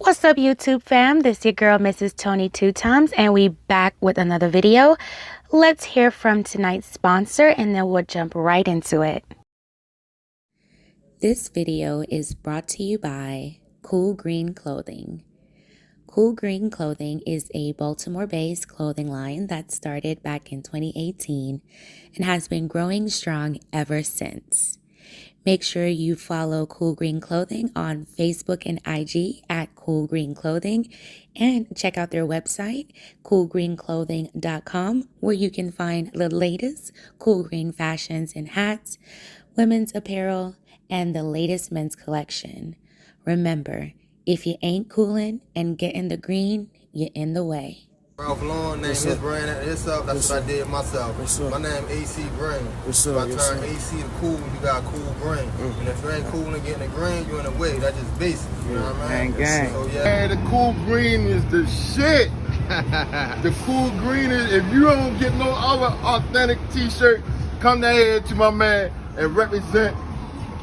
What's up, YouTube fam? This is your girl, Mrs. Tony Two Times, and we back with another video. Let's hear from tonight's sponsor, and then we'll jump right into it. This video is brought to you by Cool Green Clothing. Cool Green Clothing is a Baltimore-based clothing line that started back in 2018 and has been growing strong ever since. Make sure you follow Cool Green Clothing on Facebook and IG at Cool Green Clothing, and check out their website, coolgreenclothing.com, where you can find the latest cool green fashions and hats, women's apparel, and the latest men's collection. Remember, if you ain't coolin' and getting the green, you're in the way. Ralph Lauren named his brand itself. That's what I did myself. My name AC Green. So I turn AC to cool. You got cool green. And if you ain't cool and getting the green, you're in the way. That's just basic. You know what I mean? Gang. So, yeah. Man, the cool green is the shit. The cool green is, if you don't get no other authentic t-shirt, come down here to my man and represent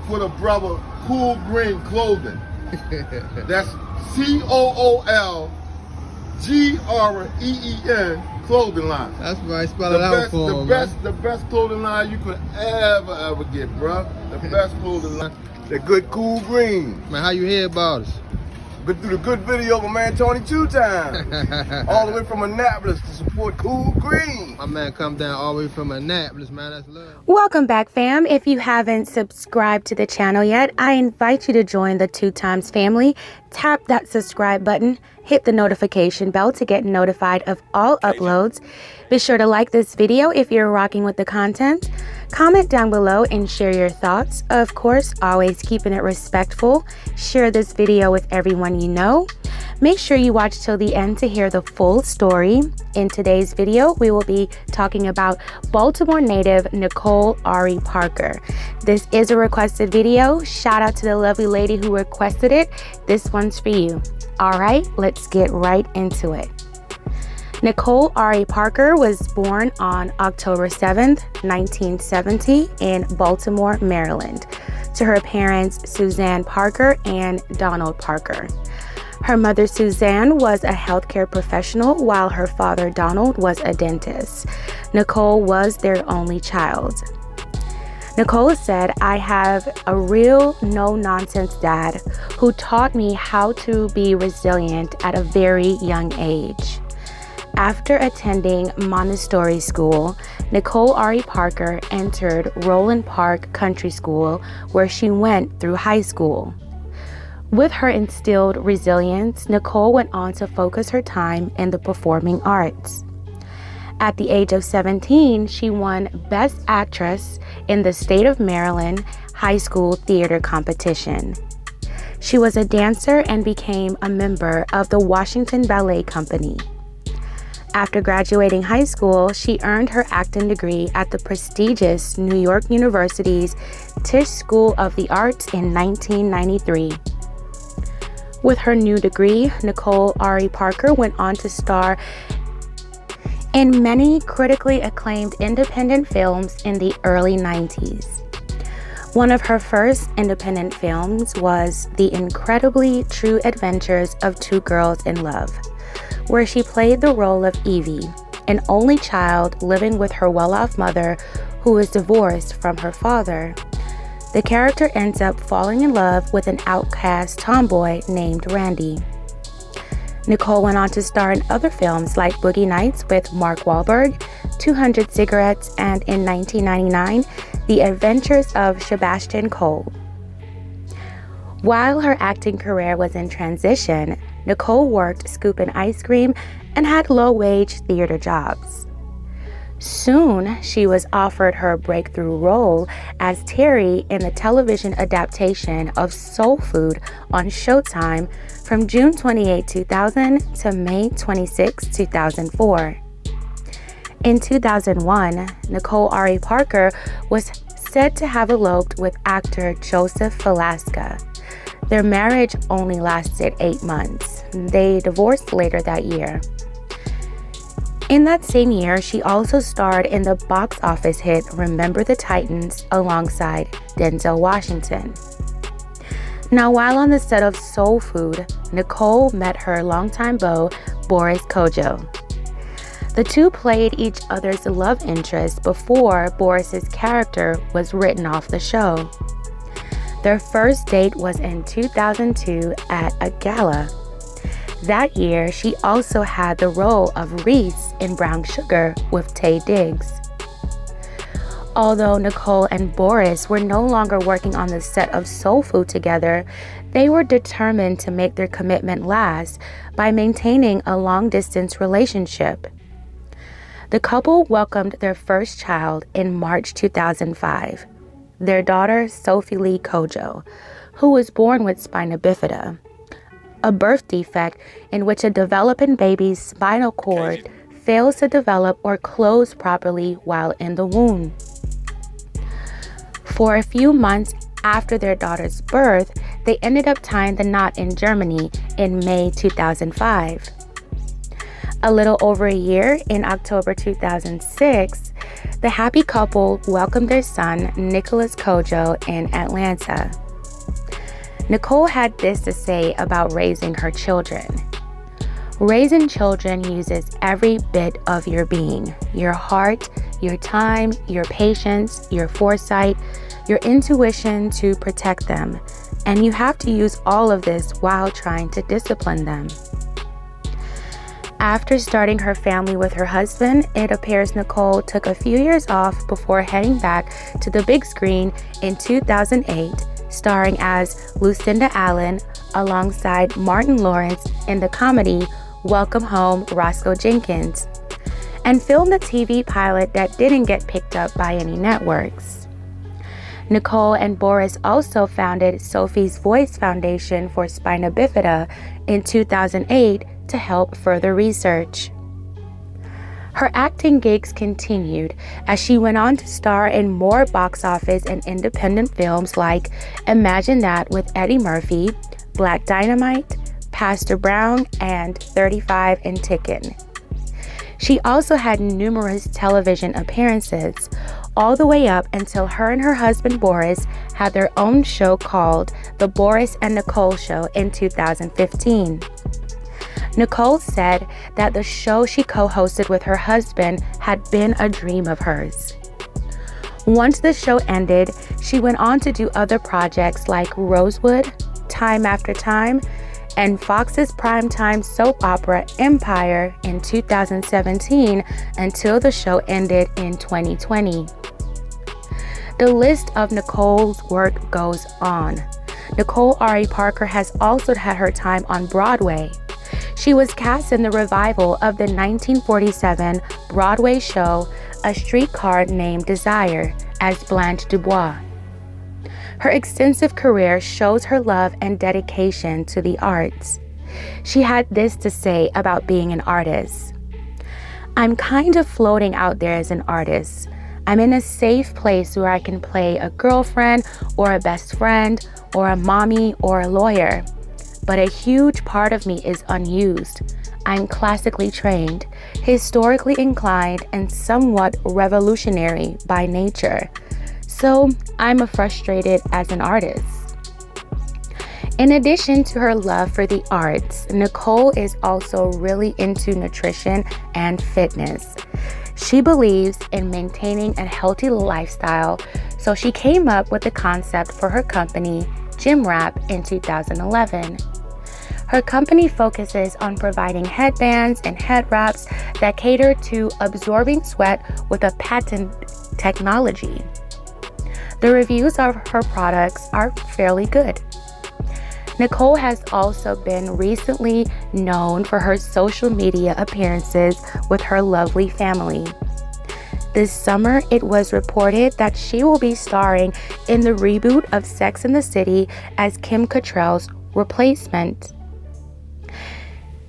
for the brother Cool Green Clothing. That's COOLGREEN clothing line. That's right. Spell it out for him. The best clothing line you could ever get, bro. The best clothing line. The good cool green. Man, how you hear about us? Been through the good video with man Tony Two Times. All the way from Annapolis to support Cool Green. My man come down all the way from Annapolis, man. That's love. Welcome back, fam. If you haven't subscribed to the channel yet, I invite you to join the Two Times family. Tap that subscribe button, hit the notification bell to get notified of all uploads. Be sure to like this video if you're rocking with the content. Comment down below and share your thoughts. Of course, always keeping it respectful. Share this video with everyone you know. Make sure you watch till the end to hear the full story. In today's video, we will be talking about Baltimore native Nicole Ari Parker. This is a requested video. Shout out to the lovely lady who requested it. This one's for you. All right, let's get right into it. Nicole Ari Parker was born on October 7th, 1970 in Baltimore, Maryland, to her parents Suzanne Parker and Donald Parker. Her mother Suzanne was a healthcare professional while her father Donald was a dentist. Nicole was their only child. Nicole said, "I have a real no-nonsense dad who taught me how to be resilient at a very young age." After attending Montessori school, Nicole Ari Parker entered Roland Park Country School, where she went through high school. With her instilled resilience, Nicole went on to focus her time in the performing arts. At the age of 17, she won Best Actress in the state of Maryland high school theater competition. She was a dancer and became a member of the Washington Ballet Company. After graduating high school, she earned her acting degree at the prestigious New York University's Tisch School of the Arts in 1993. With her new degree, Nicole Ari Parker went on to star in many critically acclaimed independent films in the early 90s. One of her first independent films was The Incredibly True Adventures of Two Girls in Love, where she played the role of Evie, an only child living with her well-off mother who was divorced from her father. The character ends up falling in love with an outcast tomboy named Randy. Nicole went on to star in other films like Boogie Nights with Mark Wahlberg, 200 Cigarettes, and in 1999, The Adventures of Sebastian Cole. While her acting career was in transition, Nicole worked scooping ice cream and had low-wage theater jobs. Soon, she was offered her breakthrough role as Terry in the television adaptation of Soul Food on Showtime from June 28, 2000 to May 26, 2004. In 2001, Nicole Ari Parker was said to have eloped with actor Joseph Velasca. Their marriage only lasted 8 months. They divorced later that year. In that same year, she also starred in the box office hit Remember the Titans alongside Denzel Washington. Now, while on the set of Soul Food, Nicole met her longtime beau, Boris Kodjoe. The two played each other's love interest before Boris's character was written off the show. Their first date was in 2002 at a gala. That year, she also had the role of Reese in Brown Sugar with Taye Diggs. Although Nicole and Boris were no longer working on the set of Soul Food together, they were determined to make their commitment last by maintaining a long-distance relationship. The couple welcomed their first child in March 2005, their daughter Sophie Lee Kodjoe, who was born with spina bifida, a birth defect in which a developing baby's spinal cord fails to develop or close properly while in the womb. For a few months after their daughter's birth, they ended up tying the knot in Germany in May 2005. A little over a year, in October 2006, the happy couple welcomed their son, Nicholas Kodjoe, in Atlanta. Nicole had this to say about raising her children. Raising children uses every bit of your being, your heart, your time, your patience, your foresight, your intuition to protect them, and you have to use all of this while trying to discipline them. After starting her family with her husband, it appears Nicole took a few years off before heading back to the big screen in 2008, starring as Lucinda Allen alongside Martin Lawrence in the comedy Welcome Home Roscoe Jenkins, and filmed a TV pilot that didn't get picked up by any networks. Nicole and Boris also founded Sophie's Voice Foundation for Spina Bifida in 2008 to help further research. Her acting gigs continued as she went on to star in more box office and independent films like Imagine That with Eddie Murphy, Black Dynamite, Pastor Brown, and 35 and Tickin'. She also had numerous television appearances, all the way up until her and her husband Boris had their own show called The Boris and Nicole Show in 2015. Nicole said that the show she co-hosted with her husband had been a dream of hers. Once the show ended, she went on to do other projects like Rosewood, Time After Time, and Fox's primetime soap opera Empire in 2017 until the show ended in 2020. The list of Nicole's work goes on. Nicole Ari Parker has also had her time on Broadway. She was cast in the revival of the 1947 Broadway show A Streetcar Named Desire as Blanche Dubois. Her extensive career shows her love and dedication to the arts. She had this to say about being an artist. I'm kind of floating out there as an artist. I'm in a safe place where I can play a girlfriend or a best friend or a mommy or a lawyer. But a huge part of me is unused. I'm classically trained, historically inclined, and somewhat revolutionary by nature. So I'm frustrated as an artist. In addition to her love for the arts, Nicole is also really into nutrition and fitness. She believes in maintaining a healthy lifestyle, so she came up with the concept for her company, Gym Wrap, in 2011. Her company focuses on providing headbands and head wraps that cater to absorbing sweat with a patent technology. The reviews of her products are fairly good. Nicole has also been recently known for her social media appearances with her lovely family. This summer, it was reported that she will be starring in the reboot of Sex and the City as Kim Cattrall's replacement.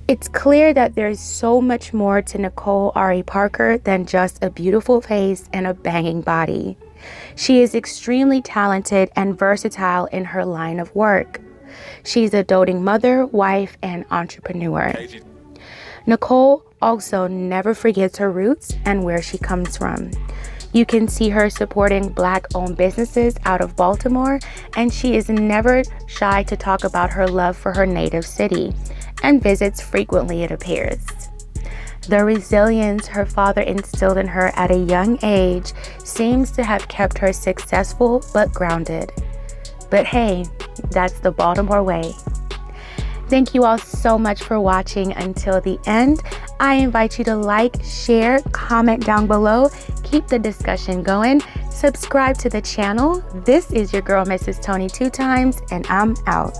It's clear that there's so much more to Nicole Ari Parker than just a beautiful face and a banging body. She is extremely talented and versatile in her line of work. She's a doting mother, wife, and entrepreneur. Nicole also never forgets her roots and where she comes from. You can see her supporting Black-owned businesses out of Baltimore, and she is never shy to talk about her love for her native city, and visits frequently, it appears. The resilience her father instilled in her at a young age seems to have kept her successful but grounded. But hey, that's the Baltimore way. Thank you all so much for watching until the end. I invite you to like, share, comment down below, keep the discussion going, subscribe to the channel. This is your girl, Mrs. Tony 2 Times, and I'm out.